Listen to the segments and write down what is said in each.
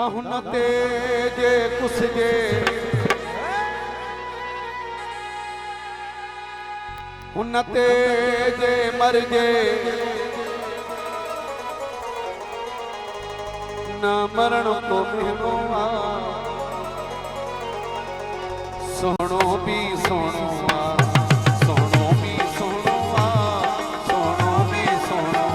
हुन तेजे कुसजे हुन तेजे मरजे न मरण को मिलो सोनो भी सोनो सोनो भी सोनो सोनो भी सोनो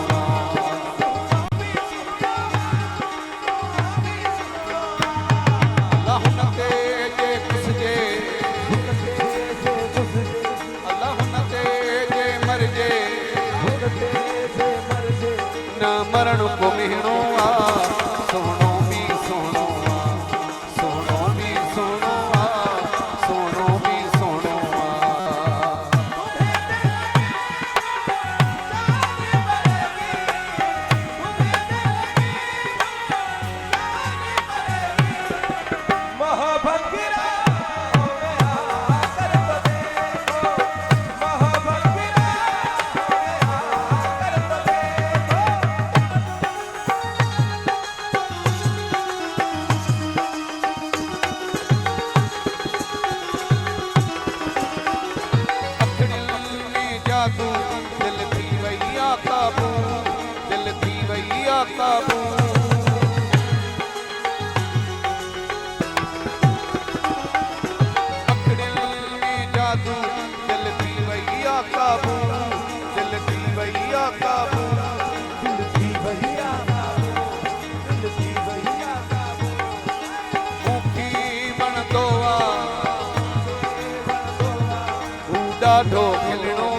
मरण को मिहणो सोनो भी सोनो सोनो भी सोनो सोनो भी सोनो दिल थी वैया काबू दिल थी वैया काबू अखड़िल में जादू दिल थी वैया काबू दिल थी वैया काबू दिल थी वैया काबू दिल थी वैया काबू मुखी बन दो ॾाढो खिलणो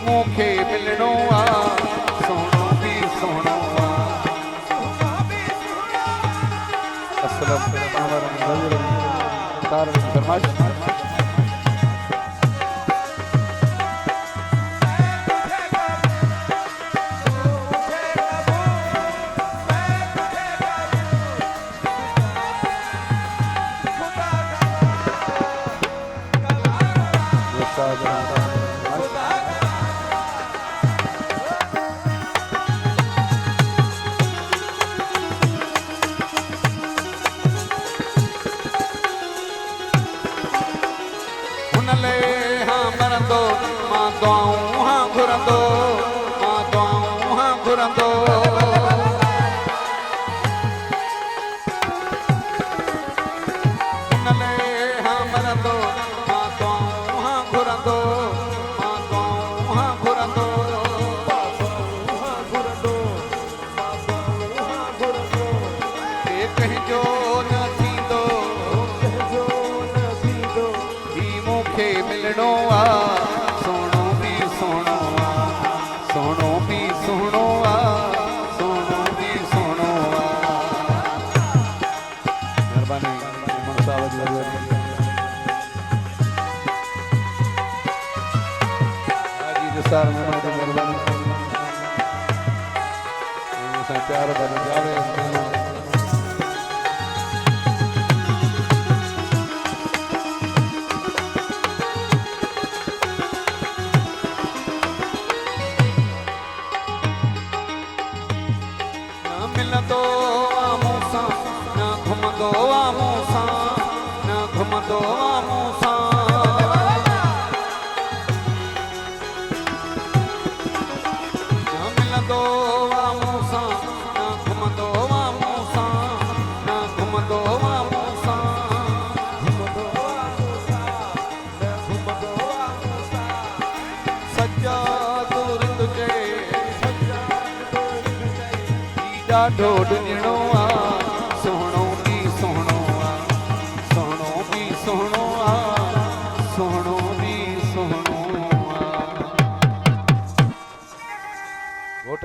मुखे मिलणो सोनो भी सोनो अस्सलाम मरंदो मां दुआऊं हाँ घुरंदो मां दुआऊं हाँ घुरंदो हाँ मरंदो मां दुआऊं हाँ घुरंदो मां दुआऊं हाँ घुरंदो कहीं जो न थींदो मुखे मिलणो सोनो भी सोनो सोनो भी सोनो सोनो भी सोनो मेहरबानी मेहरबानी प्यार बन जावे मिलंदो आमूं सां न घुमंदो आमूं सां न घुमंदो आमूं सां आ मूसा घुमदो आ मूसा मैं घुमदो आ मूसा सच्चा तुरिंद के सच्चा तुरिंद के ॾाढो ॾिणो